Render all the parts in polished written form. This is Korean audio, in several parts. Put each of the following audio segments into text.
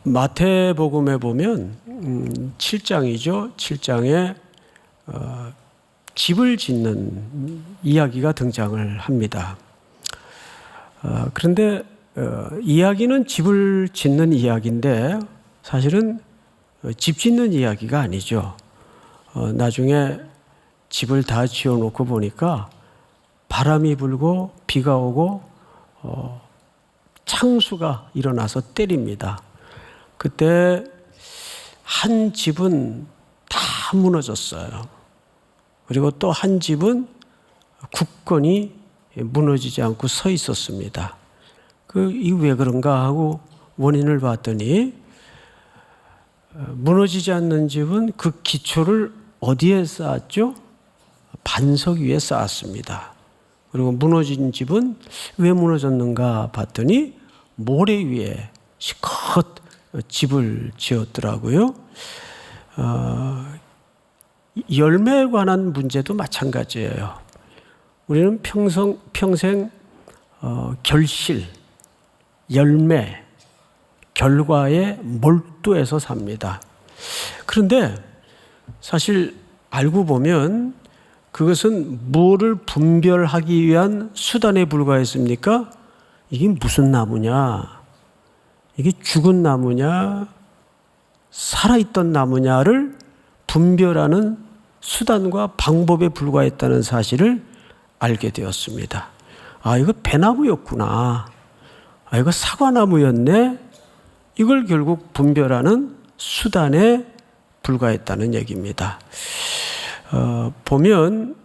마태복음에 보면 7장이죠. 7장에 집을 짓는 이야기가 등장을 합니다. 그런데 이야기는 집을 짓는 이야기인데 사실은 집 짓는 이야기가 아니죠. 나중에 집을 다 지어놓고 보니까 바람이 불고 비가 오고 창수가 일어나서 때립니다. 그때 한 집은 다 무너졌어요. 그리고 또 한 집은 굳건히 무너지지 않고 서 있었습니다. 이게 왜 그런가 하고 원인을 봤더니 무너지지 않는 집은 그 기초를 어디에 쌓았죠? 반석 위에 쌓았습니다. 그리고 무너진 집은 왜 무너졌는가 봤더니 모래 위에 실컷 집을 지었더라고요. 열매에 관한 문제도 마찬가지예요. 우리는 평생 결실, 열매, 결과에 몰두해서 삽니다. 그런데 사실 알고 보면 그것은 무엇을 분별하기 위한 수단에 불과했습니까? 이게 무슨 나무냐? 이게 죽은 나무냐? 살아있던 나무냐를 분별하는 수단과 방법에 불과했다는 사실을 알게 되었습니다. 이거 배나무였구나. 이거 사과나무였네. 이걸 결국 분별하는 수단에 불과했다는 얘기입니다. 보면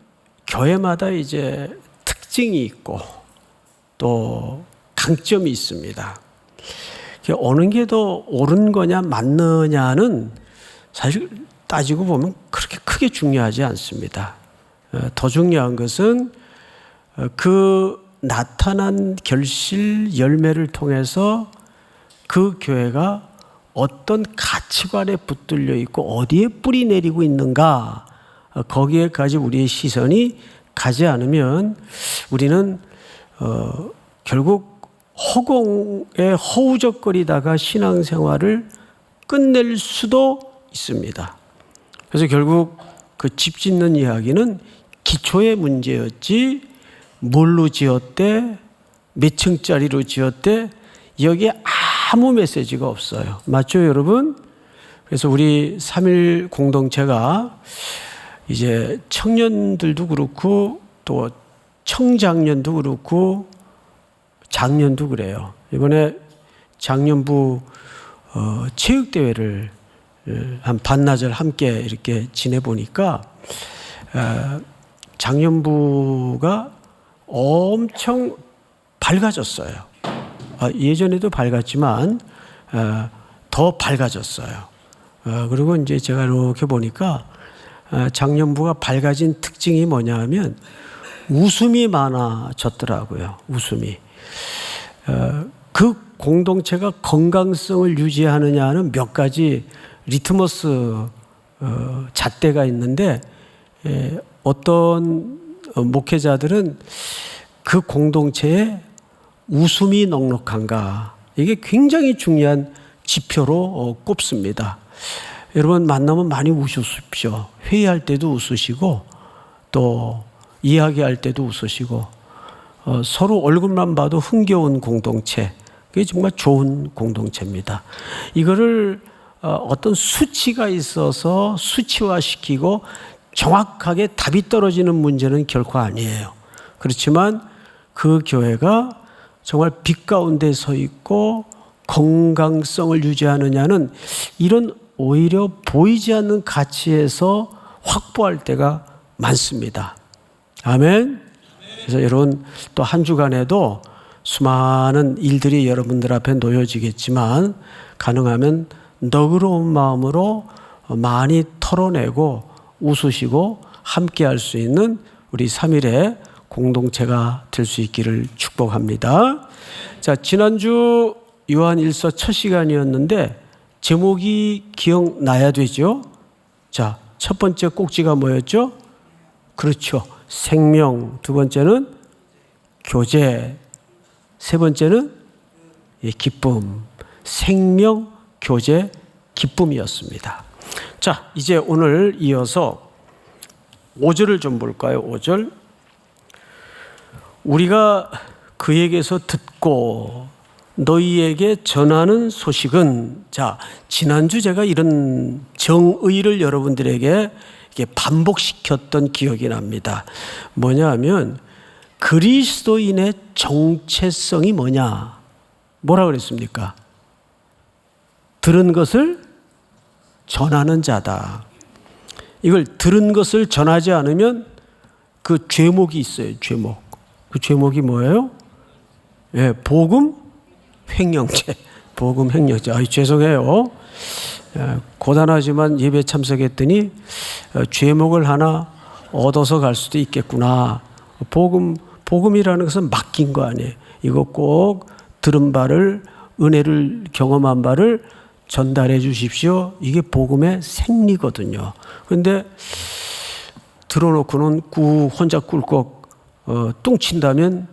교회마다 이제 특징이 있고 또 강점이 있습니다. 어느 게 더 옳은 거냐 맞느냐는 사실 따지고 보면 그렇게 크게 중요하지 않습니다. 더 중요한 것은 그 나타난 결실 열매를 통해서 그 교회가 어떤 가치관에 붙들려 있고 어디에 뿌리 내리고 있는가, 거기에까지 우리의 시선이 가지 않으면 우리는 결국 허공에 허우적거리다가 신앙생활을 끝낼 수도 있습니다. 그래서 결국 그 집 짓는 이야기는 기초의 문제였지, 뭘로 지었대, 몇 층짜리로 지었대, 여기에 아무 메시지가 없어요. 맞죠, 여러분? 그래서 우리 3일 공동체가 이제 청년들도 그렇고 또 청장년도 그렇고 장년도 그래요. 이번에 장년부 체육대회를 한 반나절 함께 이렇게 지내보니까 장년부가 엄청 밝아졌어요. 예전에도 밝았지만 더 밝아졌어요. 그리고 이제 제가 이렇게 보니까 장년부가 밝아진 특징이 뭐냐면 웃음이 많아졌더라고요. 웃음이. 그 공동체가 건강성을 유지하느냐는 몇 가지 리트머스 잣대가 있는데 어떤 목회자들은 그 공동체에 웃음이 넉넉한가, 이게 굉장히 중요한 지표로 꼽습니다. 여러분 만나면 많이 웃으십시오. 회의할 때도 웃으시고 또 이야기할 때도 웃으시고 서로 얼굴만 봐도 흥겨운 공동체, 그게 정말 좋은 공동체입니다. 이거를 어떤 수치가 있어서 수치화시키고 정확하게 답이 떨어지는 문제는 결코 아니에요. 그렇지만 그 교회가 정말 빛 가운데 서 있고 건강성을 유지하느냐는 이런 오히려 보이지 않는 가치에서 확보할 때가 많습니다. 아멘. 그래서 여러분 또 한 주간에도 수많은 일들이 여러분들 앞에 놓여지겠지만 가능하면 너그러운 마음으로 많이 털어내고 웃으시고 함께 할 수 있는 우리 3일의 공동체가 될 수 있기를 축복합니다. 자, 지난주 요한일서 첫 시간이었는데 제목이 기억나야 되죠? 자, 첫 번째 꼭지가 뭐였죠? 그렇죠. 생명. 두 번째는 교제. 세 번째는 기쁨. 생명, 교제, 기쁨이었습니다. 자, 이제 오늘 이어서 5절을 좀 볼까요? 5절. 우리가 그에게서 듣고 너희에게 전하는 소식은, 자, 지난주 제가 이런 정의를 여러분들에게 이게 반복시켰던 기억이 납니다. 뭐냐 하면 그리스도인의 정체성이 뭐냐? 뭐라 그랬습니까? 들은 것을 전하는 자다. 이걸 들은 것을 전하지 않으면 그 죄목이 있어요. 죄목. 그 죄목이 뭐예요? 예, 복음 횡령죄. 복음 횡령죄. 죄송해요. 고단하지만 예배 참석했더니 죄목을 하나 얻어서 갈 수도 있겠구나. 복음이라는 것은 맡긴 거 아니에요. 이거 꼭 들은 바를, 은혜를 경험한 바를 전달해 주십시오. 이게 복음의 생리거든요. 그런데 들어놓고는 혼자 꿀꺽 뚱친다면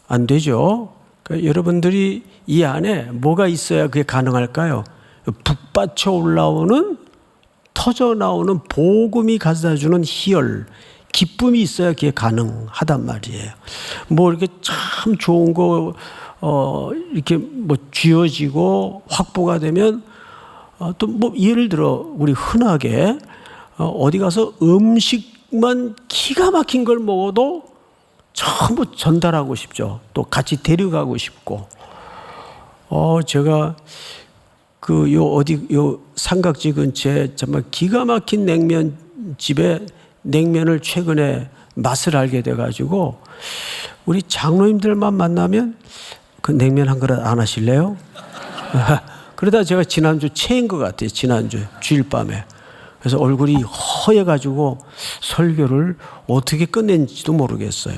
안 되죠. 그러니까 여러분들이 이 안에 뭐가 있어야 그게 가능할까요? 북받쳐 올라오는, 터져 나오는 복음이 가져다주는 희열, 기쁨이 있어야 그게 가능하단 말이에요. 뭐 이렇게 참 좋은 거 이렇게 뭐 쥐어지고 확보가 되면 또 뭐 예를 들어 우리 흔하게 어디 가서 음식만 기가 막힌 걸 먹어도 전부 전달하고 싶죠. 또 같이 데려가고 싶고. 제가 요 삼각지 근처에 정말 기가 막힌 냉면집에 냉면을 최근에 맛을 알게 돼가지고 우리 장로님들만 만나면 그 냉면 한 그릇 안 하실래요? 그러다 제가 지난주 체인 것 같아요. 지난주 주일 밤에. 그래서 얼굴이 허해가지고 설교를 어떻게 끝낸지도 모르겠어요.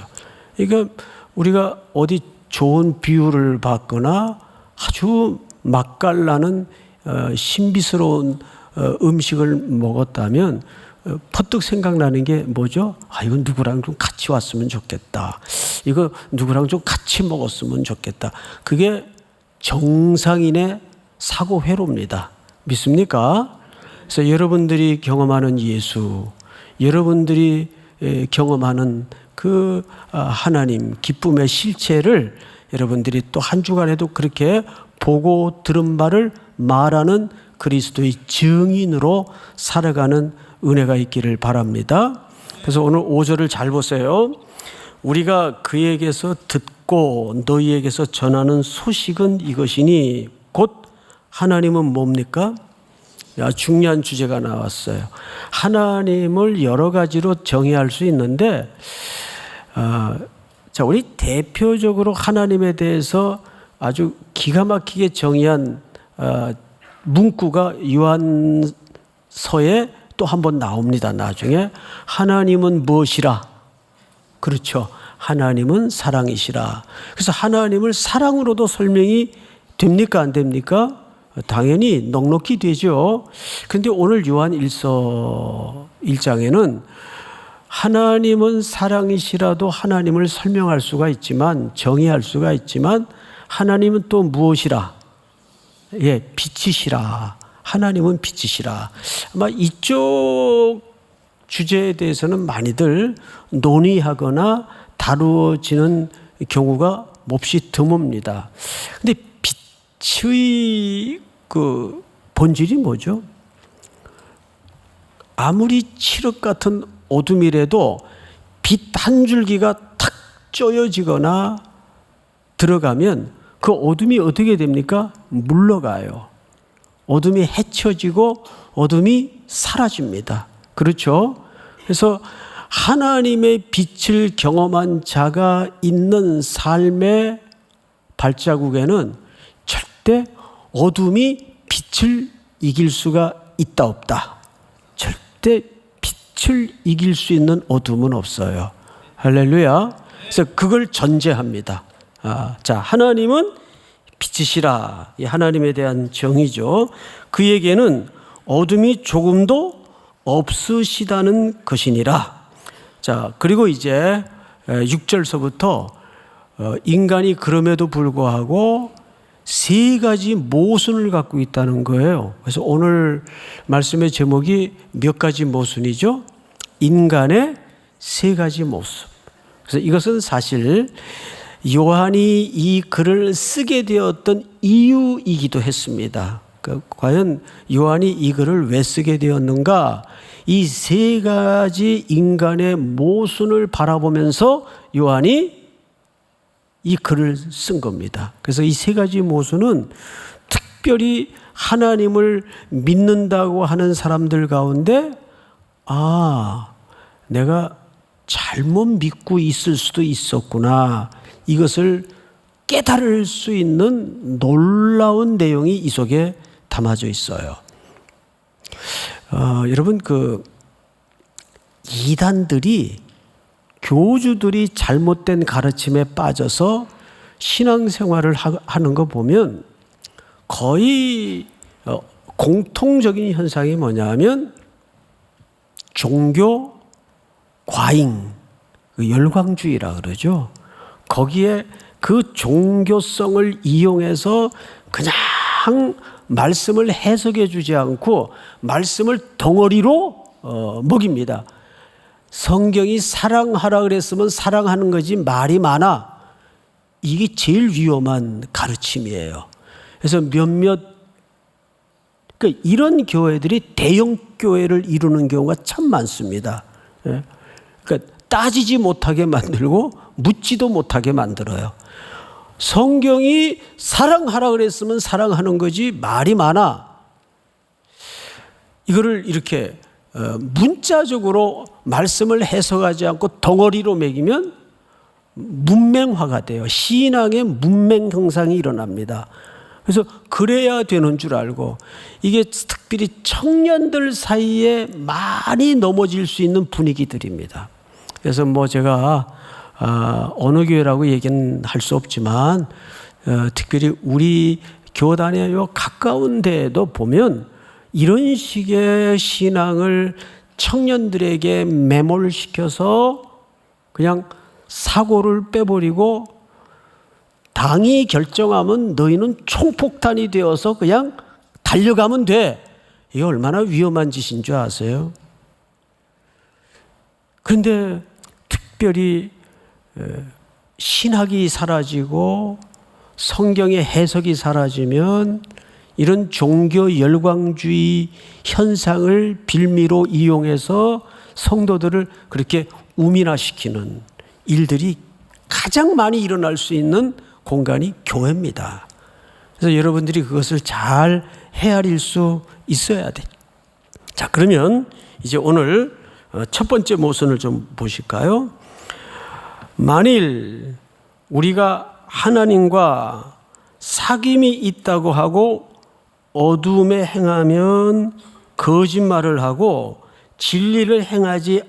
그러니까 우리가 어디 좋은 비유를 받거나 아주 맛깔나는 신비스러운 음식을 먹었다면 퍼뜩 생각나는 게 뭐죠? 이건 누구랑 좀 같이 왔으면 좋겠다. 이거 누구랑 좀 같이 먹었으면 좋겠다. 그게 정상인의 사고 회로입니다. 믿습니까? 그래서 여러분들이 경험하는 예수, 여러분들이 경험하는 그 하나님 기쁨의 실체를 여러분들이 또 한 주간에도 그렇게 보고 들은 바를 말하는 그리스도의 증인으로 살아가는 은혜가 있기를 바랍니다. 그래서 오늘 5절을 잘 보세요. 우리가 그에게서 듣고 너희에게서 전하는 소식은 이것이니 곧 하나님은 뭡니까? 중요한 주제가 나왔어요. 하나님을 여러 가지로 정의할 수 있는데 자, 우리 대표적으로 하나님에 대해서 아주 기가 막히게 정의한 문구가 요한서에 또 한 번 나옵니다. 나중에 하나님은 무엇이라? 그렇죠. 하나님은 사랑이시라. 그래서 하나님을 사랑으로도 설명이 됩니까? 안 됩니까? 당연히 넉넉히 되죠. 그런데 오늘 요한 1장에는 하나님은 사랑이시라도 하나님을 설명할 수가 있지만, 정의할 수가 있지만, 하나님은 또 무엇이라? 빛이시라. 하나님은 빛이시라. 아마 이쪽 주제에 대해서는 많이들 논의하거나 다루어지는 경우가 몹시 드뭅니다. 근데 빛의 그 본질이 뭐죠? 아무리 칠흑 같은 어둠이라도 빛 한 줄기가 탁 쪼여지거나 들어가면 그 어둠이 어떻게 됩니까? 물러가요. 어둠이 헤쳐지고 어둠이 사라집니다. 그렇죠? 그래서 하나님의 빛을 경험한 자가 있는 삶의 발자국에는 절대 어둠이 빛을 이길 수가 있다 없다. 절대 빛을 이길 수 있는 어둠은 없어요. 할렐루야. 그래서 그걸 전제합니다. 자, 하나님은 빛이시라. 이 하나님에 대한 정의죠. 그에게는 어둠이 조금도 없으시다는 것이니라. 자, 그리고 이제 6절서부터 인간이 그럼에도 불구하고 세 가지 모순을 갖고 있다는 거예요. 그래서 오늘 말씀의 제목이 몇 가지 모순이죠? 인간의 세 가지 모순. 그래서 이것은 사실 요한이 이 글을 쓰게 되었던 이유이기도 했습니다. 과연 요한이 이 글을 왜 쓰게 되었는가? 이 세 가지 인간의 모순을 바라보면서 요한이 이 글을 쓴 겁니다. 그래서 이 세 가지 모순은 특별히 하나님을 믿는다고 하는 사람들 가운데 내가 잘못 믿고 있을 수도 있었구나. 이것을 깨달을 수 있는 놀라운 내용이 이 속에 담아져 있어요. 여러분, 이단들이, 교주들이 잘못된 가르침에 빠져서 신앙생활을 하는 거 보면 거의 공통적인 현상이 뭐냐면 종교 과잉, 열광주의라 그러죠. 거기에 그 종교성을 이용해서 그냥 말씀을 해석해 주지 않고 말씀을 덩어리로 먹입니다. 성경이 사랑하라 그랬으면 사랑하는 거지 말이 많아. 이게 제일 위험한 가르침이에요. 그래서 이런 교회들이 대형 교회를 이루는 경우가 참 많습니다. 그러니까 따지지 못하게 만들고 묻지도 못하게 만들어요. 성경이 사랑하라 그랬으면 사랑하는 거지 말이 많아. 이거를 이렇게 문자적으로 말씀을 해석하지 않고 덩어리로 먹이면 문맹화가 돼요. 신앙의 문맹 형상이 일어납니다. 그래서 그래야 되는 줄 알고, 이게 특별히 청년들 사이에 많이 넘어질 수 있는 분위기들입니다. 그래서 제가 어느 교회라고 얘기는 할 수 없지만 특별히 우리 교단의 가까운 데에도 보면 이런 식의 신앙을 청년들에게 매몰시켜서 그냥 사고를 빼버리고 당이 결정하면 너희는 총폭탄이 되어서 그냥 달려가면 돼. 이게 얼마나 위험한 짓인 줄 아세요? 그런데 특별히 신학이 사라지고 성경의 해석이 사라지면 이런 종교 열광주의 현상을 빌미로 이용해서 성도들을 그렇게 우민화시키는 일들이 가장 많이 일어날 수 있는 공간이 교회입니다. 그래서 여러분들이 그것을 잘 헤아릴 수 있어야 돼. 자, 그러면 이제 오늘 첫 번째 모순을 좀 보실까요? 만일 우리가 하나님과 사귐이 있다고 하고 어둠에 행하면 거짓말을 하고 진리를 행하지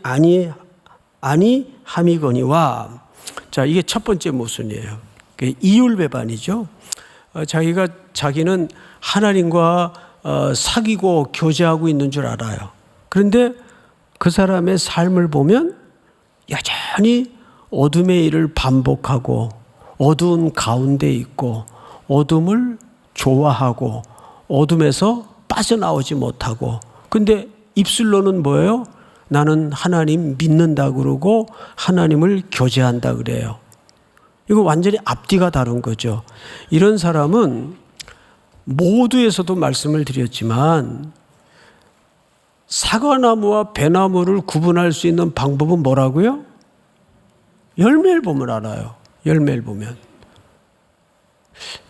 아니함이거니와. 자, 이게 첫 번째 모순이에요. 이율배반이죠. 자기는 하나님과 사귀고 교제하고 있는 줄 알아요. 그런데 그 사람의 삶을 보면 여전히 어둠의 일을 반복하고 어두운 가운데 있고 어둠을 좋아하고 어둠에서 빠져나오지 못하고, 근데 입술로는 뭐예요? 나는 하나님 믿는다 그러고 하나님을 교제한다 그래요. 이거 완전히 앞뒤가 다른 거죠. 이런 사람은 모두에서도 말씀을 드렸지만 사과나무와 배나무를 구분할 수 있는 방법은 뭐라고요? 열매를 보면 알아요. 열매를 보면.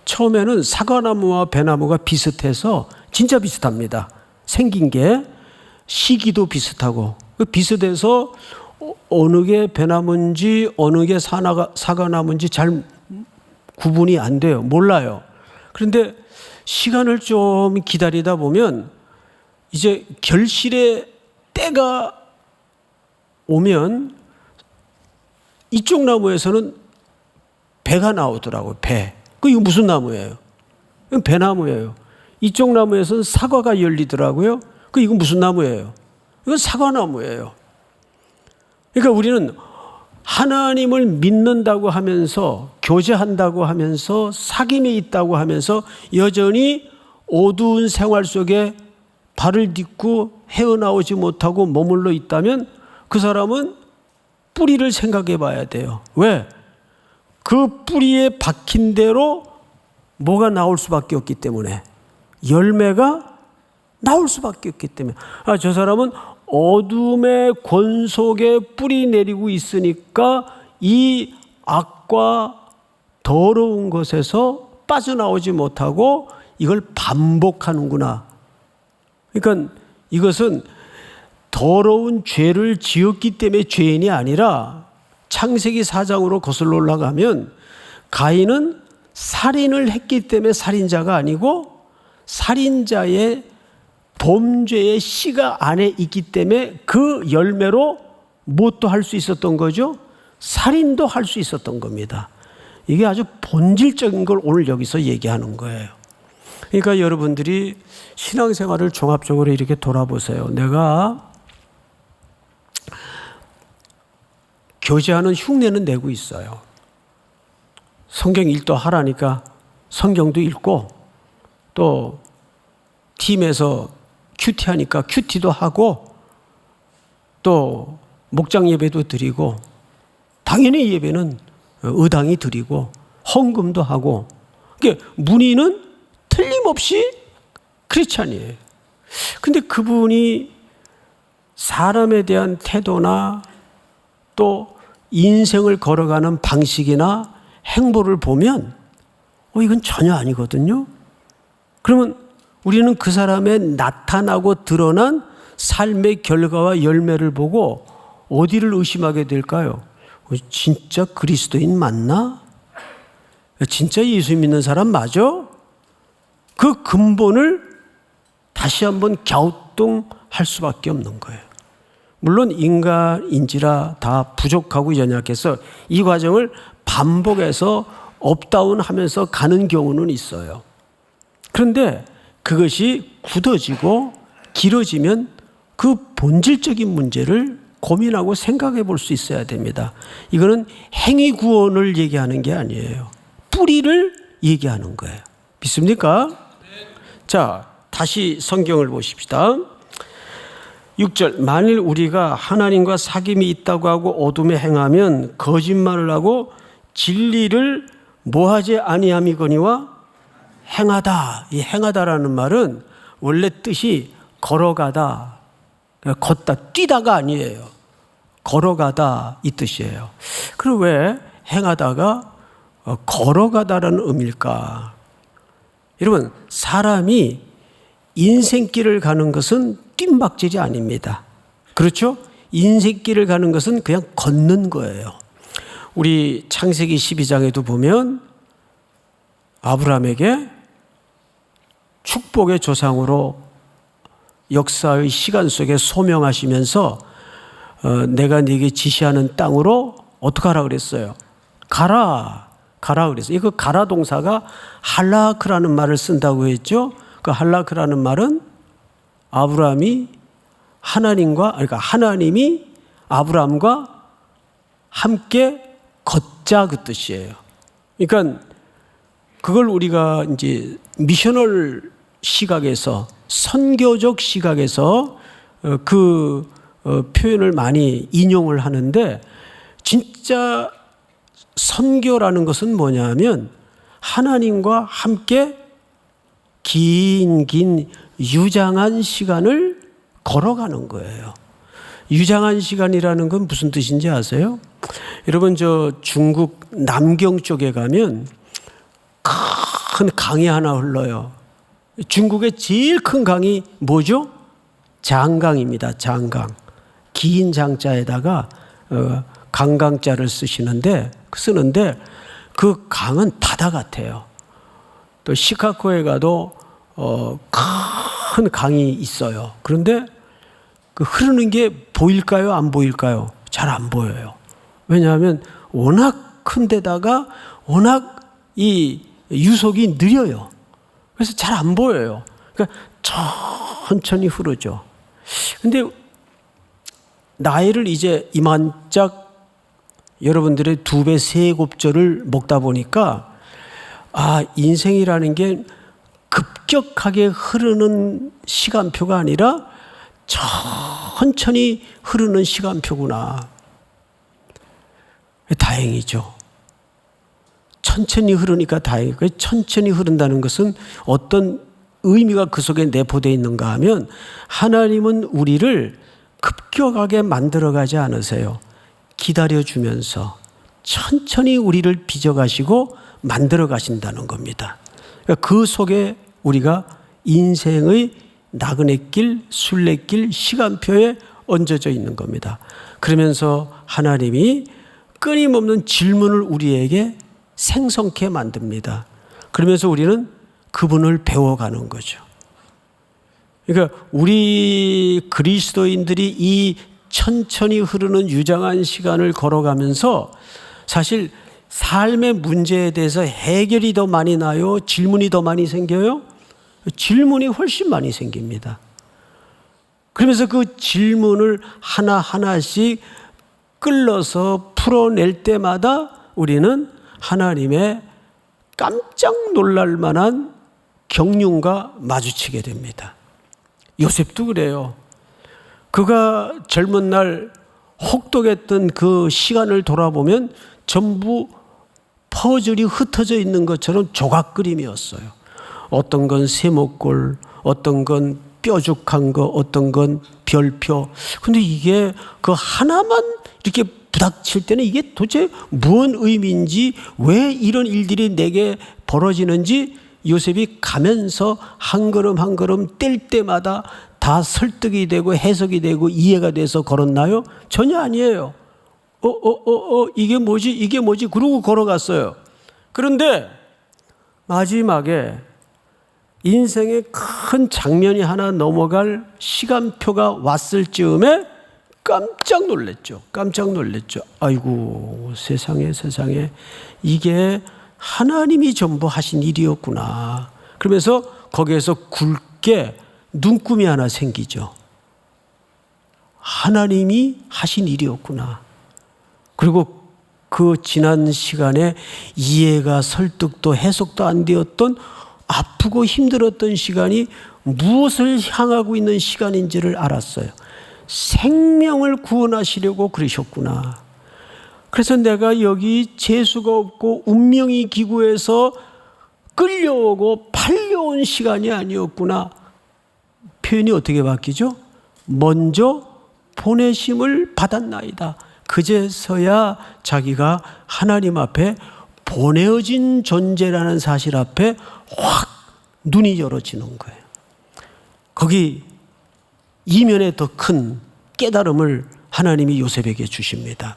처음에는 사과나무와 배나무가 비슷해서 진짜 비슷합니다. 생긴 게 시기도 비슷하고 비슷해서 어느 게 배나무인지 어느 게 사과나무인지 잘 구분이 안 돼요. 몰라요. 그런데 시간을 좀 기다리다 보면 이제 결실의 때가 오면 이쪽 나무에서는 배가 나오더라고요. 배. 이거 무슨 나무예요? 이건 배나무예요. 이쪽 나무에서는 사과가 열리더라고요. 이건 무슨 나무예요? 이건 사과나무예요. 그러니까 우리는 하나님을 믿는다고 하면서, 교제한다고 하면서, 사귐이 있다고 하면서 여전히 어두운 생활 속에 발을 딛고 헤어나오지 못하고 머물러 있다면 그 사람은 뿌리를 생각해 봐야 돼요. 왜? 그 뿌리에 박힌 대로 뭐가 나올 수밖에 없기 때문에, 열매가 나올 수밖에 없기 때문에. 저 사람은 어둠의 권속에 뿌리 내리고 있으니까 이 악과 더러운 것에서 빠져나오지 못하고 이걸 반복하는구나. 그러니까 이것은 더러운 죄를 지었기 때문에 죄인이 아니라, 창세기 4장으로 거슬러 올라가면 가인은 살인을 했기 때문에 살인자가 아니고, 살인자의 범죄의 씨가 안에 있기 때문에 그 열매로 무엇도 할 수 있었던 거죠? 살인도 할 수 있었던 겁니다. 이게 아주 본질적인 걸 오늘 여기서 얘기하는 거예요. 그러니까 여러분들이 신앙생활을 종합적으로 이렇게 돌아보세요. 내가 교제하는 흉내는 내고 있어요. 성경 읽도 하라니까 성경도 읽고, 또 팀에서 큐티하니까 큐티도 하고, 또 목장 예배도 드리고, 당연히 예배는 의당이 드리고, 헌금도 하고, 그러니까 문의는 틀림없이 크리스찬이에요. 근데 그분이 사람에 대한 태도나 또 인생을 걸어가는 방식이나 행보를 보면 이건 전혀 아니거든요. 그러면 우리는 그 사람의 나타나고 드러난 삶의 결과와 열매를 보고 어디를 의심하게 될까요? 진짜 그리스도인 맞나? 진짜 예수 믿는 사람 맞아? 그 근본을 다시 한번 갸우뚱할 수밖에 없는 거예요. 물론 인간인지라 다 부족하고 연약해서 이 과정을 반복해서 업다운 하면서 가는 경우는 있어요. 그런데 그것이 굳어지고 길어지면 그 본질적인 문제를 고민하고 생각해 볼 수 있어야 됩니다. 이거는 행위 구원을 얘기하는 게 아니에요. 뿌리를 얘기하는 거예요. 믿습니까? 자, 다시 성경을 보십시다. 6절, 만일 우리가 하나님과 사귐이 있다고 하고 어둠에 행하면 거짓말을 하고 진리를 뭐하지 아니함이거니와 행하다. 이 행하다라는 말은 원래 뜻이 걸어가다, 걷다, 뛰다가 아니에요. 걸어가다 이 뜻이에요. 그럼 왜 행하다가 걸어가다라는 의미일까? 여러분, 사람이 인생길을 가는 것은 뜀박질이 아닙니다. 그렇죠? 인생길을 가는 것은 그냥 걷는 거예요. 우리 창세기 12장에도 보면 아브라함에게 축복의 조상으로 역사의 시간 속에 소명하시면서 내가 네게 지시하는 땅으로 어떻게 하라 그랬어요? 가라 그랬어요. 이거 가라 동사가 할라크라는 말을 쓴다고 했죠. 그 할라크라는 말은 아브라함이 하나님이 아브라함과 함께 걷자 그 뜻이에요. 그러니까 그걸 우리가 이제 미셔널 시각에서, 선교적 시각에서 그 표현을 많이 인용을 하는데, 진짜 선교라는 것은 뭐냐면 하나님과 함께 긴 유장한 시간을 걸어가는 거예요. 유장한 시간이라는 건 무슨 뜻인지 아세요? 여러분, 저 중국 남경 쪽에 가면 큰 강이 하나 흘러요. 중국의 제일 큰 강이 뭐죠? 장강입니다. 장강. 긴 장자에다가 강강자를 쓰는데 그 강은 바다 같아요. 또 시카고에 가도 큰 강이 있어요. 그런데 그 흐르는 게 보일까요? 안 보일까요? 잘 안 보여요. 왜냐하면 워낙 큰 데다가 워낙 이 유속이 느려요. 그래서 잘 안 보여요. 그러니까 천천히 흐르죠. 근데 나이를 이제 이만짝 여러분들의 2배, 3곱절을 먹다 보니까 인생이라는 게 급격하게 흐르는 시간표가 아니라 천천히 흐르는 시간표구나. 다행이죠. 천천히 흐르니까 다행이고, 천천히 흐른다는 것은 어떤 의미가 그 속에 내포되어 있는가 하면, 하나님은 우리를 급격하게 만들어가지 않으세요. 기다려주면서 천천히 우리를 빚어가시고 만들어가신다는 겁니다. 그러니까 그 속에 우리가 인생의 나그네길, 순례길, 시간표에 얹어져 있는 겁니다. 그러면서 하나님이 끊임없는 질문을 우리에게 생성케 만듭니다. 그러면서 우리는 그분을 배워가는 거죠. 그러니까 우리 그리스도인들이 이 천천히 흐르는 유장한 시간을 걸어가면서 사실 삶의 문제에 대해서 해결이 더 많이 나요? 질문이 더 많이 생겨요? 질문이 훨씬 많이 생깁니다. 그러면서 그 질문을 하나하나씩 끌어서 풀어낼 때마다 우리는 하나님의 깜짝 놀랄 만한 경륜과 마주치게 됩니다. 요셉도 그래요. 그가 젊은 날 혹독했던 그 시간을 돌아보면 전부 퍼즐이 흩어져 있는 것처럼 조각 그림이었어요. 어떤 건 세모꼴, 어떤 건 뾰족한 거, 어떤 건 별표. 근데 이게 그 하나만 이렇게 부닥칠 때는 이게 도대체 무슨 의미인지, 왜 이런 일들이 내게 벌어지는지 요셉이 가면서 한 걸음 한 걸음 뗄 때마다 다 설득이 되고 해석이 되고 이해가 돼서 걸었나요? 전혀 아니에요. 이게 뭐지? 그러고 걸어갔어요. 그런데 마지막에 인생의 큰 장면이 하나 넘어갈 시간표가 왔을 즈음에 깜짝 놀랐죠. 아이고, 세상에. 이게 하나님이 전부 하신 일이었구나. 그러면서 거기에서 굵게 눈금이 하나 생기죠. 하나님이 하신 일이었구나. 그리고 그 지난 시간에 이해가 설득도 해석도 안 되었던 아프고 힘들었던 시간이 무엇을 향하고 있는 시간인지를 알았어요. 생명을 구원하시려고 그러셨구나. 그래서 내가 여기 재수가 없고 운명이 기구해서 끌려오고 팔려온 시간이 아니었구나. 표현이 어떻게 바뀌죠? 먼저 보내심을 받았나이다. 그제서야 자기가 하나님 앞에 보내어진 존재라는 사실 앞에 확 눈이 열어지는 거예요. 거기 이면에 더 큰 깨달음을 하나님이 요셉에게 주십니다.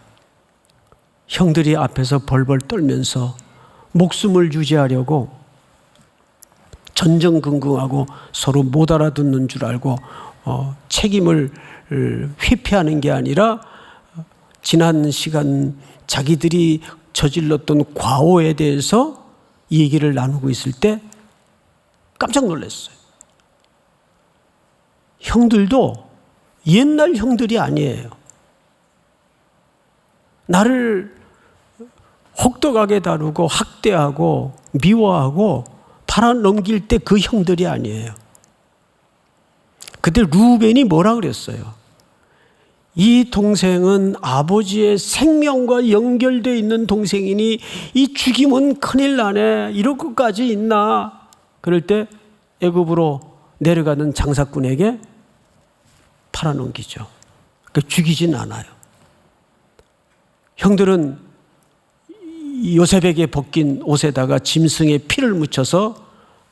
형들이 앞에서 벌벌 떨면서 목숨을 유지하려고 전전긍긍하고 서로 못 알아듣는 줄 알고 책임을 회피하는 게 아니라 지난 시간 자기들이 저질렀던 과오에 대해서 얘기를 나누고 있을 때 깜짝 놀랐어요. 형들도 옛날 형들이 아니에요. 나를 혹독하게 다루고 학대하고 미워하고 팔아넘길 때 그 형들이 아니에요. 그때 루벤이 뭐라 그랬어요? 이 동생은 아버지의 생명과 연결되어 있는 동생이니 이 죽이면 큰일 나네. 이럴 것까지 있나? 그럴 때 애굽으로 내려가는 장사꾼에게 팔아넘기죠. 그러니까 죽이진 않아요. 형들은 요셉에게 벗긴 옷에다가 짐승의 피를 묻혀서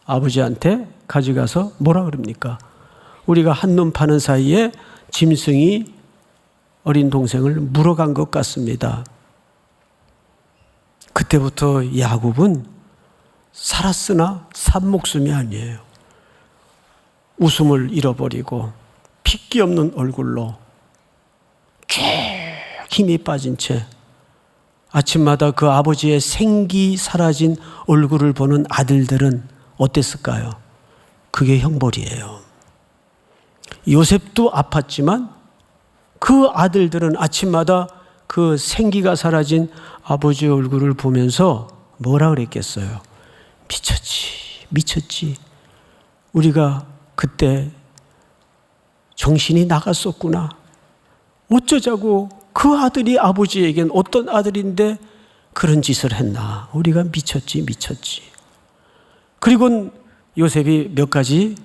아버지한테 가져가서 뭐라 그럽니까? 우리가 한눈 파는 사이에 짐승이 어린 동생을 물어간 것 같습니다. 그때부터 야곱은 살았으나 산 목숨이 아니에요. 웃음을 잃어버리고 핏기 없는 얼굴로 쭉 힘이 빠진 채 아침마다 그 아버지의 생기 사라진 얼굴을 보는 아들들은 어땠을까요? 그게 형벌이에요. 요셉도 아팠지만 그 아들들은 아침마다 그 생기가 사라진 아버지의 얼굴을 보면서 뭐라 그랬겠어요? 미쳤지. 우리가 그때 정신이 나갔었구나. 어쩌자고 그 아들이 아버지에겐 어떤 아들인데 그런 짓을 했나. 우리가 미쳤지. 그리고 요셉이 몇 가지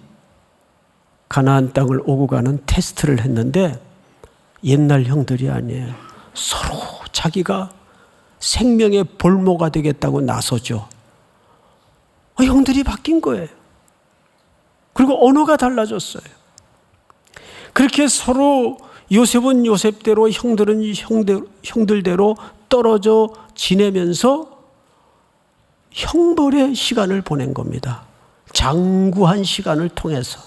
가나안 땅을 오고 가는 테스트를 했는데 옛날 형들이 아니에요. 서로 자기가 생명의 볼모가 되겠다고 나서죠. 형들이 바뀐 거예요. 그리고 언어가 달라졌어요. 그렇게 서로 요셉은 요셉대로 형들은 형들대로 떨어져 지내면서 형벌의 시간을 보낸 겁니다. 장구한 시간을 통해서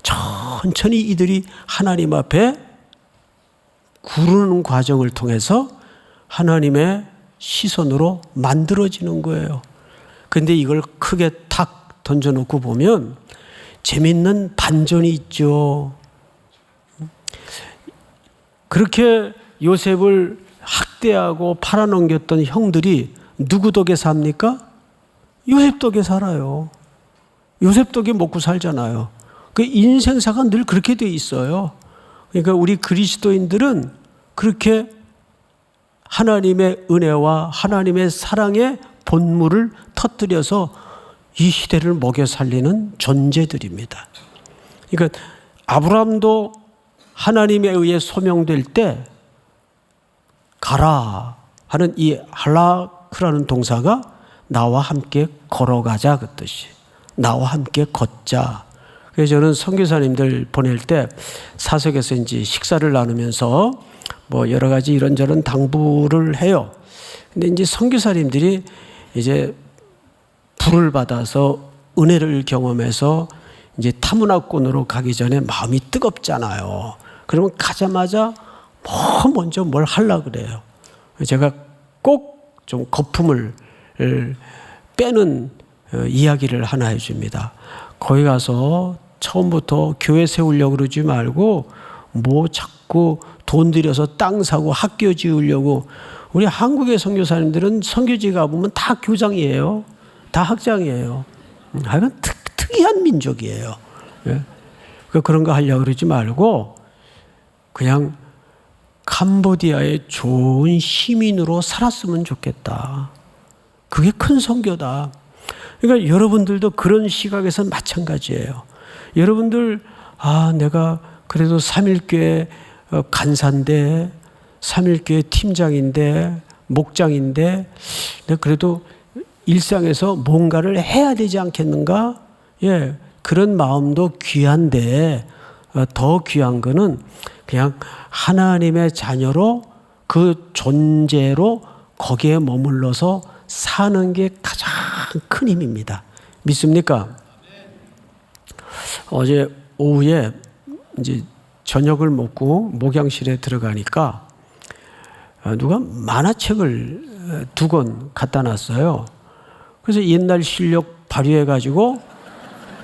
천천히 이들이 하나님 앞에 구르는 과정을 통해서 하나님의 시선으로 만들어지는 거예요. 근데 이걸 크게 탁 던져놓고 보면 재밌는 반전이 있죠. 그렇게 요셉을 학대하고 팔아넘겼던 형들이 누구 덕에 삽니까? 요셉 덕에 살아요. 요셉 덕에 먹고 살잖아요. 그 인생사가 늘 그렇게 돼 있어요. 그러니까 우리 그리스도인들은 그렇게 하나님의 은혜와 하나님의 사랑의 본물을 터뜨려서 이 시대를 먹여 살리는 존재들입니다. 그러니까 아브라함도 하나님에 의해 소명될 때 가라 하는 이 할라크라는 동사가 나와 함께 걸어가자 그 뜻이. 나와 함께 걷자. 그래서 저는 선교사님들 보낼 때 사석에서 이제 식사를 나누면서 뭐 여러 가지 이런저런 당부를 해요. 근데 이제 선교사님들이 이제 불을 받아서 은혜를 경험해서 이제 타문화권으로 가기 전에 마음이 뜨겁잖아요. 그러면 가자마자 먼저 뭘 하려고 그래요. 제가 꼭 좀 거품을 빼는 이야기를 하나 해줍니다. 거기 가서 처음부터 교회 세우려고 그러지 말고 뭐 자꾸 돈 들여서 땅 사고 학교 지으려고. 우리 한국의 선교사님들은 선교지 가보면 다 교장이에요. 다 학장이에요. 하여간 특이한 민족이에요. 예? 그런 거 하려고 그러지 말고 그냥 캄보디아의 좋은 시민으로 살았으면 좋겠다. 그게 큰 선교다. 그러니까 여러분들도 그런 시각에서 마찬가지예요. 여러분들 내가 그래도 삼일교회 간사인데 삼일교회 팀장인데 목장인데 내가 그래도 일상에서 뭔가를 해야 되지 않겠는가? 예, 그런 마음도 귀한데 더 귀한 거는 그냥 하나님의 자녀로 그 존재로 거기에 머물러서 사는 게 가장 큰 힘입니다. 믿습니까? 어제 오후에 이제 저녁을 먹고 목양실에 들어가니까 누가 만화책을 2권 갖다 놨어요. 그래서 옛날 실력 발휘해가지고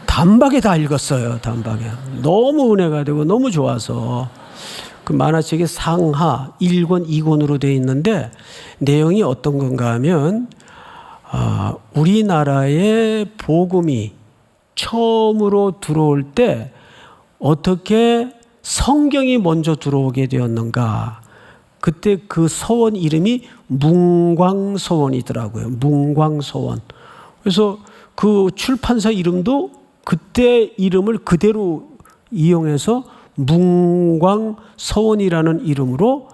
단박에 다 읽었어요. 단박에. 너무 은혜가 되고 너무 좋아서. 그 만화책이 상하 1권, 2권으로 되어 있는데 내용이 어떤 건가 하면 우리나라에 복음이 처음으로 들어올 때 어떻게 성경이 먼저 들어오게 되었는가. 그때 그 서원 이름이 문광서원이더라고요. 문광서원. 그래서 그 출판사 이름도 그때 이름을 그대로 이용해서 문광서원이라는 이름으로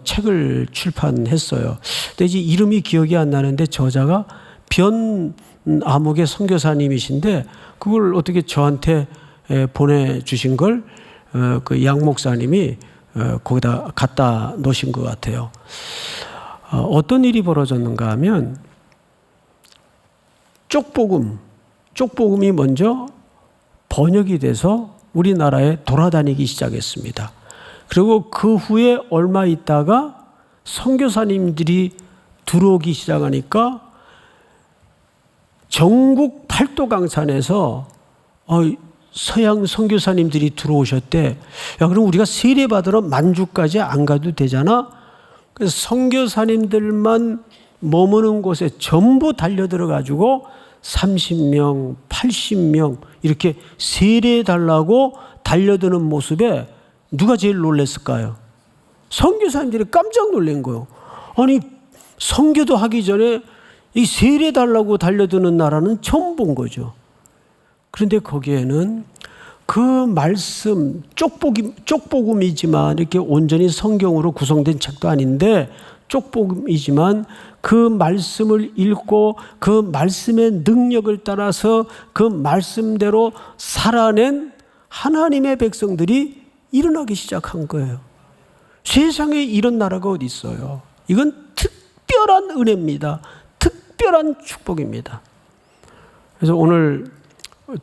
책을 출판했어요. 근데 이제 이름이 기억이 안 나는데 저자가 변아목의 선교사님이신데 그걸 어떻게 저한테 보내주신 걸 그 양 목사님이 거기다 갖다 놓으신 것 같아요. 어떤 일이 벌어졌는가 하면 쪽복음이 먼저 번역이 돼서 우리나라에 돌아다니기 시작했습니다. 그리고 그 후에 얼마 있다가 선교사님들이 들어오기 시작하니까 전국 팔도 강산에서 서양 선교사님들이 들어오셨대. 야, 그럼 우리가 세례 받으러 만주까지 안 가도 되잖아? 그래서 선교사님들만 머무는 곳에 전부 달려들어가지고 30명, 80명 이렇게 세례해달라고 달려드는 모습에 누가 제일 놀랐을까요? 선교사님들이 깜짝 놀란 거예요. 아니 선교도 하기 전에 이 세례해달라고 달려드는 나라는 처음 본 거죠. 그런데 거기에는 그 말씀, 쪽복음이지만 이렇게 온전히 성경으로 구성된 책도 아닌데 쪽복음이지만 그 말씀을 읽고 그 말씀의 능력을 따라서 그 말씀대로 살아낸 하나님의 백성들이 일어나기 시작한 거예요. 세상에 이런 나라가 어디 있어요? 이건 특별한 은혜입니다. 특별한 축복입니다. 그래서 오늘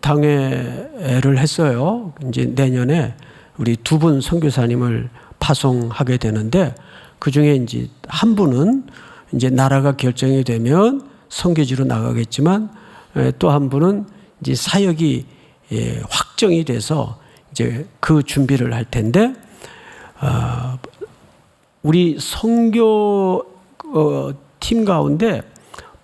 당회를 했어요. 이제 내년에 우리 두 분 선교사님을 파송하게 되는데 그 중에 이제 한 분은 이제 나라가 결정이 되면 선교지로 나가겠지만 또 한 분은 이제 사역이 확정이 돼서 이제 그 준비를 할 텐데 우리 선교 팀 가운데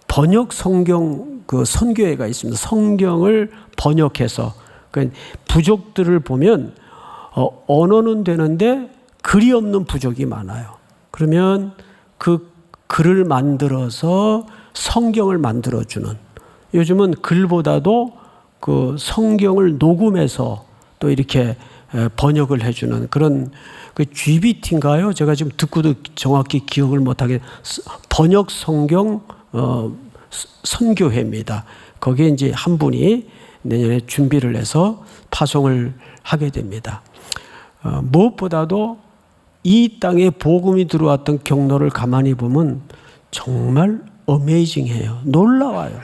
번역 성경 그 선교회가 있습니다. 성경을 번역해서 부족들을 보면 언어는 되는데 글이 없는 부족이 많아요. 그러면 그 글을 만들어서 성경을 만들어주는, 요즘은 글보다도 그 성경을 녹음해서 또 이렇게 번역을 해주는 그런 그 GBT인가요? 제가 지금 듣고도 정확히 기억을 못하게 번역 성경 선교회입니다. 거기에 이제 한 분이 내년에 준비를 해서 파송을 하게 됩니다. 무엇보다도 이 땅에 복음이 들어왔던 경로를 가만히 보면 정말 어메이징해요. 놀라워요.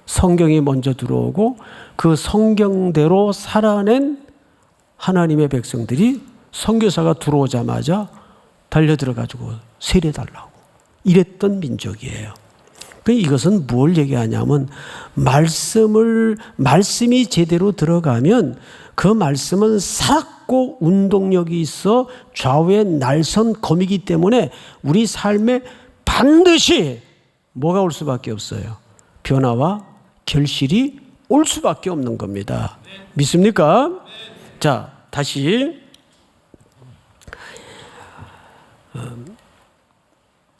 성경이 먼저 들어오고 그 성경대로 살아낸 하나님의 백성들이 선교사가 들어오자마자 달려들어가지고 세례달라고 이랬던 민족이에요. 이것은 뭘 얘기하냐면 말씀이 제대로 들어가면 그 말씀은 살았고 운동력이 있어 좌우의 날선 검이기 때문에 우리 삶에 반드시 뭐가 올 수밖에 없어요? 변화와 결실이 올 수밖에 없는 겁니다. 믿습니까? 자, 다시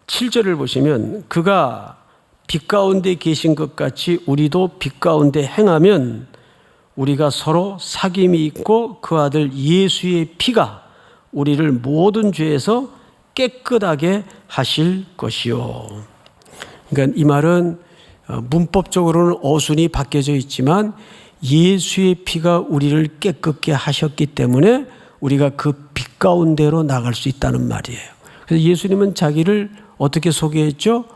7절을 보시면 그가 빛 가운데 계신 것 같이 우리도 빛 가운데 행하면 우리가 서로 사귐이 있고 그 아들 예수의 피가 우리를 모든 죄에서 깨끗하게 하실 것이요. 그러니까 이 말은 문법적으로는 어순이 바뀌어져 있지만 예수의 피가 우리를 깨끗게 하셨기 때문에 우리가 그 빛 가운데로 나갈 수 있다는 말이에요. 그래서 예수님은 자기를 어떻게 소개했죠?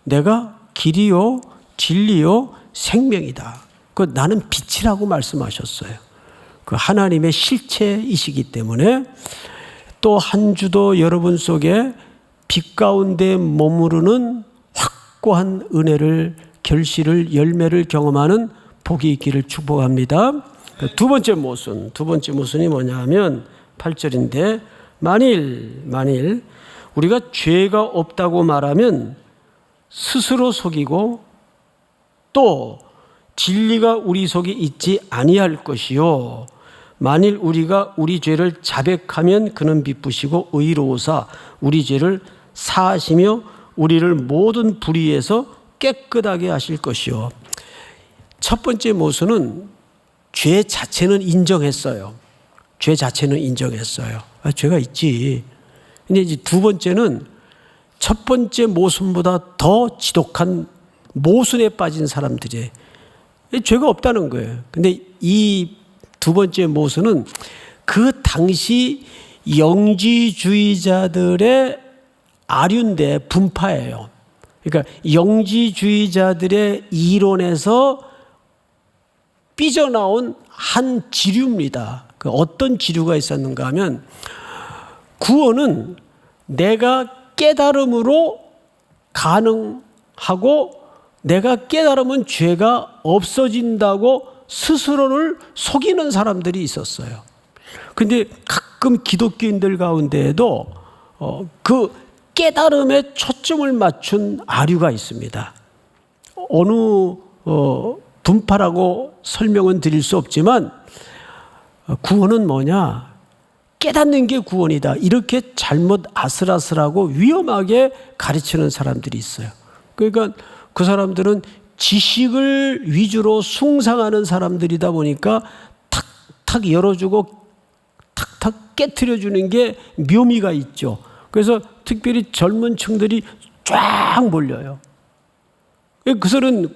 내가 길이요 진리요 생명이다. 그 나는 빛이라고 말씀하셨어요. 그 하나님의 실체이시기 때문에 또 한 주도 여러분 속에 빛 가운데 머무르는 확고한 은혜를 결실을 열매를 경험하는 복이 있기를 축복합니다. 두 번째 모순이 뭐냐 하면 8절인데 만일 우리가 죄가 없다고 말하면 스스로 속이고 또 진리가 우리 속에 있지 아니할 것이요. 만일 우리가 우리 죄를 자백하면 그는 미쁘시고 의로우사 우리 죄를 사하시며 우리를 모든 불의에서 깨끗하게 하실 것이요. 첫 번째 모순은 죄 자체는 인정했어요. 죄 자체는 인정했어요. 죄가 있지. 근데 이제 두 번째는 첫 번째 모순보다 더 지독한 모순에 빠진 사람들이 죄가 없다는 거예요. 근데 이 두 번째 모순은 그 당시 영지주의자들의 아륜대 분파예요. 그러니까 영지주의자들의 이론에서 삐져나온 한 지류입니다. 그 어떤 지류가 있었는가 하면 구원은 내가 깨달음으로 가능하고 내가 깨달으면 죄가 없어진다고 스스로를 속이는 사람들이 있었어요. 근데 가끔 기독교인들 가운데에도 그 깨달음에 초점을 맞춘 아류가 있습니다. 어느 분파라고 설명은 드릴 수 없지만 구원은 뭐냐? 깨닫는 게 구원이다. 이렇게 잘못 아슬아슬하고 위험하게 가르치는 사람들이 있어요. 그러니까 그 사람들은 지식을 위주로 숭상하는 사람들이다 보니까 탁탁 열어주고 탁탁 깨트려주는 게 묘미가 있죠. 그래서 특별히 젊은 층들이 쫙 몰려요. 그들은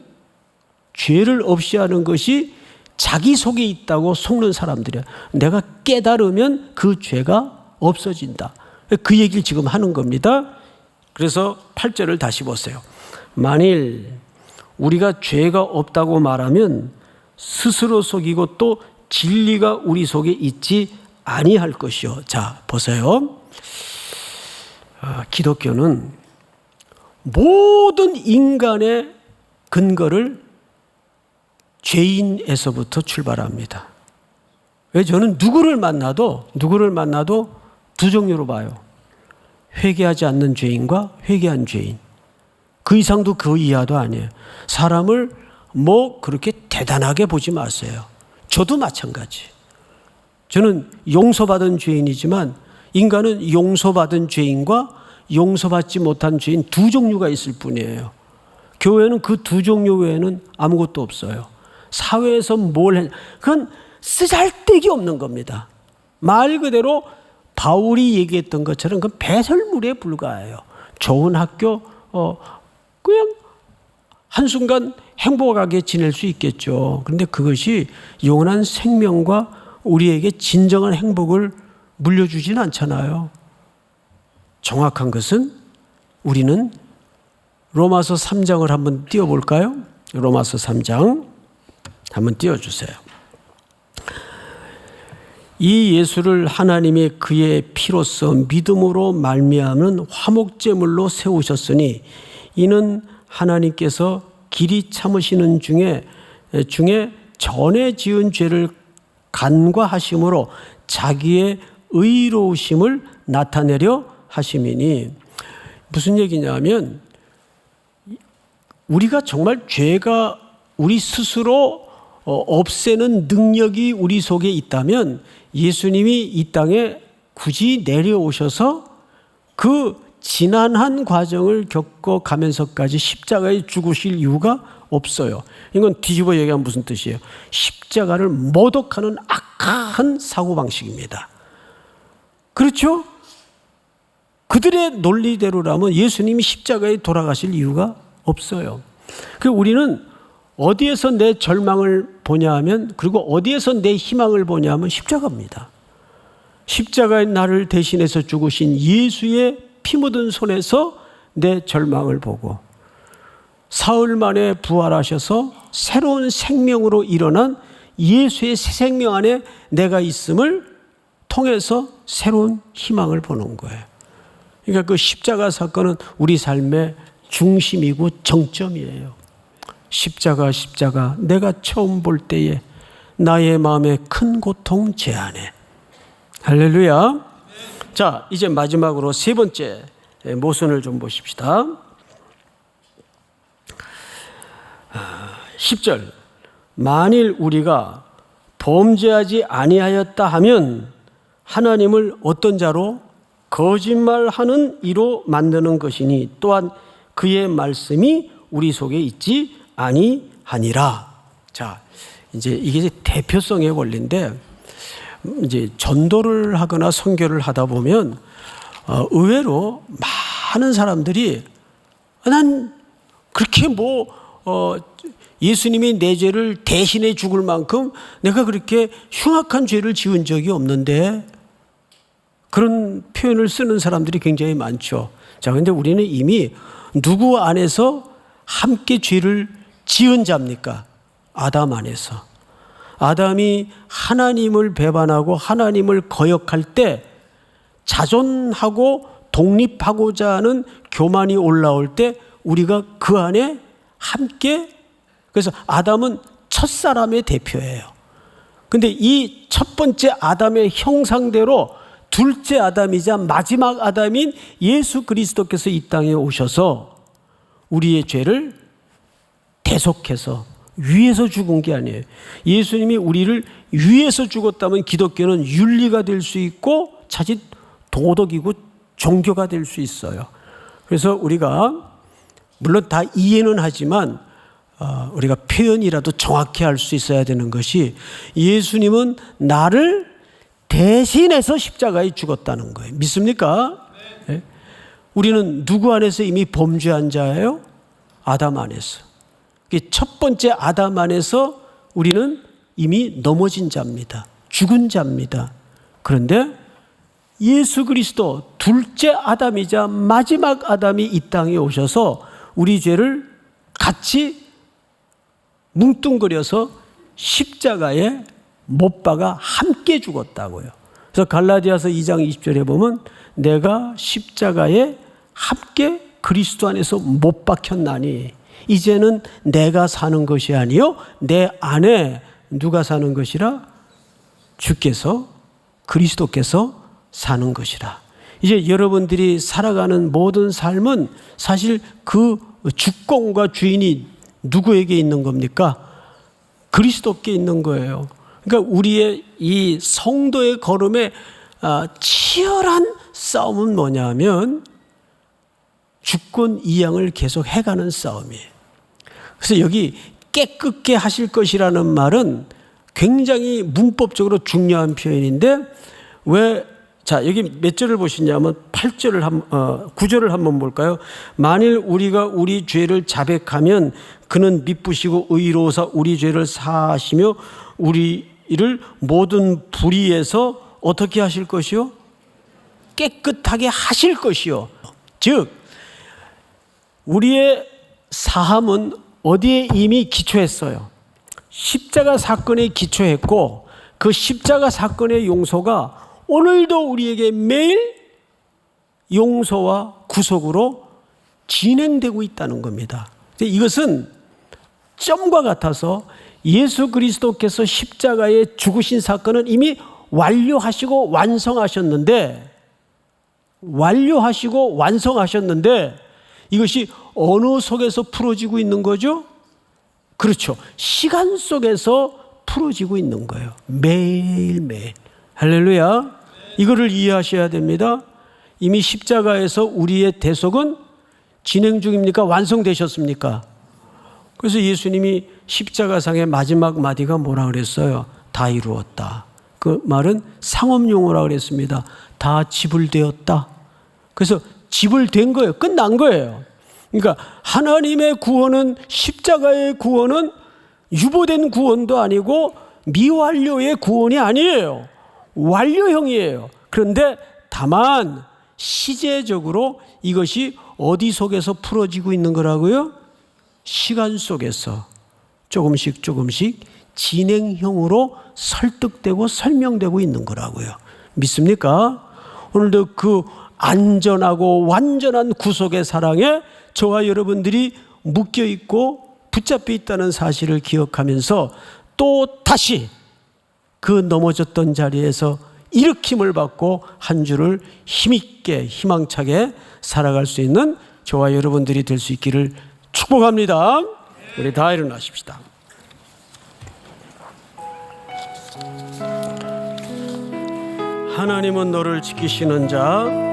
죄를 없이 하는 것이 자기 속에 있다고 속는 사람들이야. 내가 깨달으면 그 죄가 없어진다. 그 얘기를 지금 하는 겁니다. 그래서 8절을 다시 보세요. 만일 우리가 죄가 없다고 말하면 스스로 속이고 또 진리가 우리 속에 있지 아니할 것이요. 자, 보세요. 기독교는 모든 인간의 근거를 죄인에서부터 출발합니다. 왜? 저는 누구를 만나도 두 종류로 봐요. 회개하지 않는 죄인과 회개한 죄인. 그 이상도 그 이하도 아니에요. 사람을 뭐 그렇게 대단하게 보지 마세요. 저도 마찬가지. 저는 용서받은 죄인이지만 인간은 용서받은 죄인과 용서받지 못한 죄인 두 종류가 있을 뿐이에요. 교회는 그 두 종류 외에는 아무것도 없어요. 사회에서 뭘 해? 그건 쓰잘데기 없는 겁니다. 말 그대로 바울이 얘기했던 것처럼 그 배설물에 불과해요. 좋은 학교, 그냥 한순간 행복하게 지낼 수 있겠죠. 그런데 그것이 영원한 생명과 우리에게 진정한 행복을 물려주진 않잖아요. 정확한 것은 우리는 로마서 3장을 한번 띄워볼까요? 로마서 3장 한번 띄워주세요. 이 예수를 하나님의 그의 피로써 믿음으로 말미암은 화목제물로 세우셨으니 이는 하나님께서 길이 참으시는 중에 전에 지은 죄를 간과하심으로 자기의 의로우심을 나타내려 하심이니. 무슨 얘기냐면 우리가 정말 죄가 우리 스스로 없애는 능력이 우리 속에 있다면 예수님이 이 땅에 굳이 내려오셔서 그 지난한 과정을 겪어가면서까지 십자가에 죽으실 이유가 없어요. 이건 뒤집어 얘기하면 무슨 뜻이에요? 십자가를 모독하는 악한 사고방식입니다. 그렇죠? 그들의 논리대로라면 예수님이 십자가에 돌아가실 이유가 없어요. 그래서 우리는 어디에서 내 절망을 보냐 하면, 그리고 어디에서 내 희망을 보냐 하면 십자가입니다. 십자가에 나를 대신해서 죽으신 예수의 피 묻은 손에서 내 절망을 보고 사흘 만에 부활하셔서 새로운 생명으로 일어난 예수의 새 생명 안에 내가 있음을 통해서 새로운 희망을 보는 거예요. 그러니까 그 십자가 사건은 우리 삶의 중심이고 정점이에요. 십자가 내가 처음 볼 때에 나의 마음에 큰 고통 제하네. 할렐루야. 자, 이제 마지막으로 세 번째 모순을 좀 보십시다. 10절. 만일 우리가 범죄하지 아니하였다 하면 하나님을 어떤 자로? 거짓말하는 이로 만드는 것이니 또한 그의 말씀이 우리 속에 있지 아니하니라. 자, 이제 이게 대표성의 원리인데, 이제 전도를 하거나 선교를 하다 보면 의외로 많은 사람들이 난 그렇게 예수님이 내 죄를 대신해 죽을 만큼 내가 그렇게 흉악한 죄를 지은 적이 없는데, 그런 표현을 쓰는 사람들이 굉장히 많죠. 자, 근데 우리는 이미 누구 안에서 함께 죄를 지은 자입니까? 아담 안에서. 아담이 하나님을 배반하고 하나님을 거역할 때, 자존하고 독립하고자 하는 교만이 올라올 때 우리가 그 안에 함께, 그래서 아담은 첫사람의 대표예요. 근데 이 첫 번째 아담의 형상대로 둘째 아담이자 마지막 아담인 예수 그리스도께서 이 땅에 오셔서 우리의 죄를 대속해서 위에서 죽은 게 아니에요. 예수님이 우리를 위에서 죽었다면 기독교는 윤리가 될 수 있고 자칫 도덕이고 종교가 될 수 있어요. 그래서 우리가 물론 다 이해는 하지만 우리가 표현이라도 정확히 할 수 있어야 되는 것이, 예수님은 나를 대신해서 십자가에 죽었다는 거예요. 믿습니까? 네. 우리는 누구 안에서 이미 범죄한 자예요? 아담 안에서. 첫 번째 아담 안에서 우리는 이미 넘어진 자입니다. 죽은 자입니다. 그런데 예수 그리스도 둘째 아담이자 마지막 아담이 이 땅에 오셔서 우리 죄를 같이 뭉뚱그려서 십자가에 못 박아 함께 죽었다고요. 그래서 갈라디아서 2장 20절에 보면 내가 십자가에 함께 그리스도 안에서 못 박혔나니 이제는 내가 사는 것이 아니요 내 안에 누가 사는 것이라? 주께서, 그리스도께서 사는 것이라. 이제 여러분들이 살아가는 모든 삶은 사실 그 주권과 주인이 누구에게 있는 겁니까? 그리스도께 있는 거예요. 그러니까 우리의 이 성도의 걸음에 치열한 싸움은 뭐냐면 주권 이양을 계속 해가는 싸움이에요. 그래서 여기 깨끗게 하실 것이라는 말은 굉장히 문법적으로 중요한 표현인데, 왜, 자, 여기 몇 절을 보시냐면 9절을 한번 볼까요? 만일 우리가 우리 죄를 자백하면 그는 미쁘시고 의로우사 우리 죄를 사하시며 우리를 모든 불의에서 어떻게 하실 것이요? 깨끗하게 하실 것이요. 즉 우리의 사함은 어디에 이미 기초했어요? 십자가 사건에 기초했고, 그 십자가 사건의 용서가 오늘도 우리에게 매일 용서와 구속으로 진행되고 있다는 겁니다. 이것은 점과 같아서 예수 그리스도께서 십자가에 죽으신 사건은 이미 완료하시고 완성하셨는데 이것이 어느 속에서 풀어지고 있는 거죠? 그렇죠. 시간 속에서 풀어지고 있는 거예요. 매일매일. 할렐루야. 이거를 이해하셔야 됩니다. 이미 십자가에서 우리의 대속은 진행 중입니까? 완성되셨습니까? 그래서 예수님이 십자가상의 마지막 마디가 뭐라 그랬어요? 다 이루었다. 그 말은 상업용어라 그랬습니다. 다 지불되었다. 그래서 지불된 거예요. 끝난 거예요. 그러니까 하나님의 구원은, 십자가의 구원은 유보된 구원도 아니고 미완료의 구원이 아니에요. 완료형이에요. 그런데 다만 시제적으로 이것이 어디 속에서 풀어지고 있는 거라고요? 시간 속에서 조금씩 진행형으로 설득되고 설명되고 있는 거라고요. 믿습니까? 오늘도 그 안전하고 완전한 구속의 사랑에 저와 여러분들이 묶여 있고 붙잡혀 있다는 사실을 기억하면서 또 다시 그 넘어졌던 자리에서 일으킴을 받고 한 주를 힘있게 희망차게 살아갈 수 있는 저와 여러분들이 될 수 있기를 축복합니다. 우리 다 일어나십시다. 하나님은 너를 지키시는 자,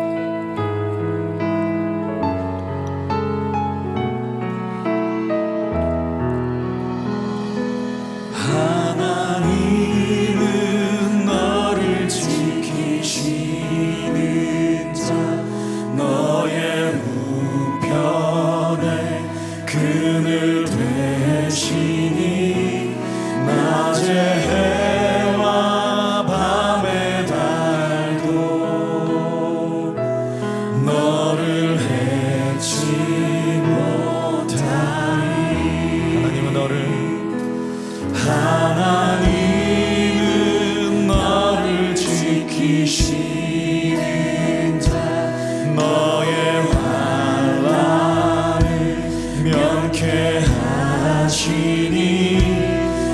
명쾌하시니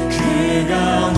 그가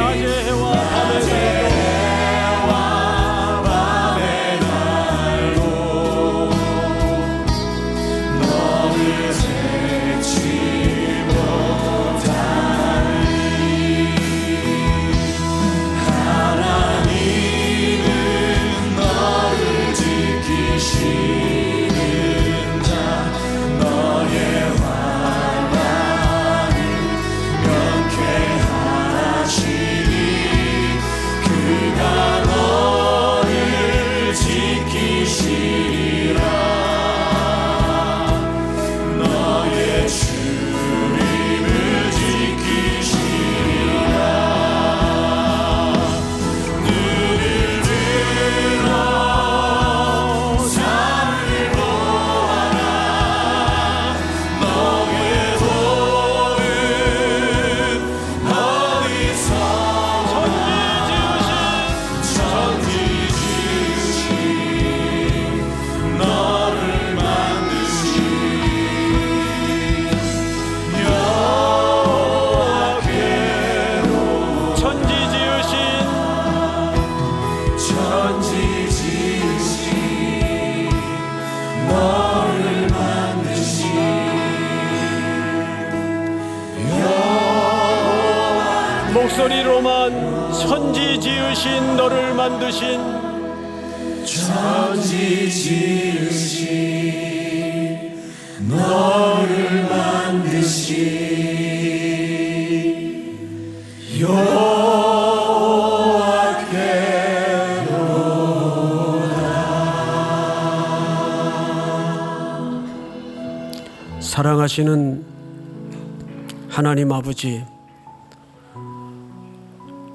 낮의 해와 밤의 날도 너를 대치 못하리. 하나님은 너를 지키시는 자, 너의 환난을 명쾌하시니 그가 너를 지키시리라. 너의 주님을 지키시리라. 눈을 들어 산을 보아라. 너의 도는 어디서 천지 지으신 너를 만드신 여호와께로. 천지 지으신 너를 만드신 목소리로만 천지 지으신 너를 만드신 천지 지으신 너를 만드신 여호와께로다. 사랑하시는 하나님 아버지,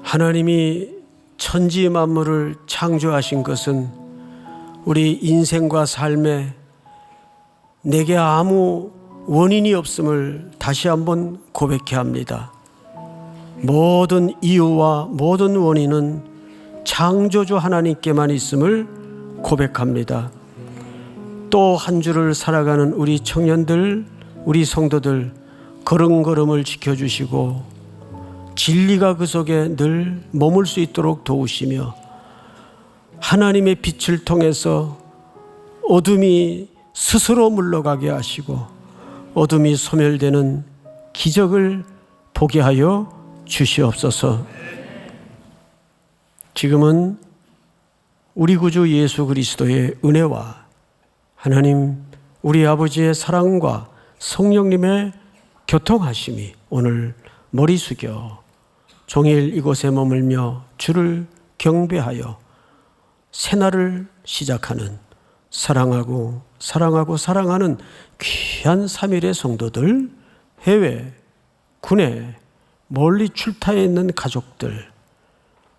하나님이 천지 만물을 창조하신 것은 우리 인생과 삶에 내게 아무 원인이 없음을 다시 한번 고백해야 합니다. 모든 이유와 모든 원인은 창조주 하나님께만 있음을 고백합니다. 또 한 주를 살아가는 우리 청년들, 우리 성도들 걸음걸음을 지켜주시고 진리가 그 속에 늘 머물 수 있도록 도우시며 하나님의 빛을 통해서 어둠이 스스로 물러가게 하시고 어둠이 소멸되는 기적을 보게 하여 주시옵소서. 지금은 우리 구주 예수 그리스도의 은혜와 하나님 우리 아버지의 사랑과 성령님의 교통하심이 오늘 머리 숙여 종일 이곳에 머물며 주를 경배하여 새날을 시작하는 사랑하고 사랑하는 귀한 3일의 성도들, 해외, 국내, 멀리 출타해 있는 가족들,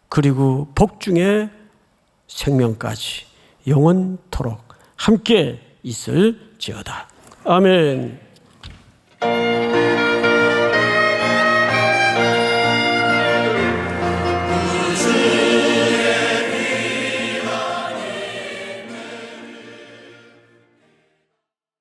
그리고 복중의 생명까지 영원토록 함께 있을지어다. 아멘.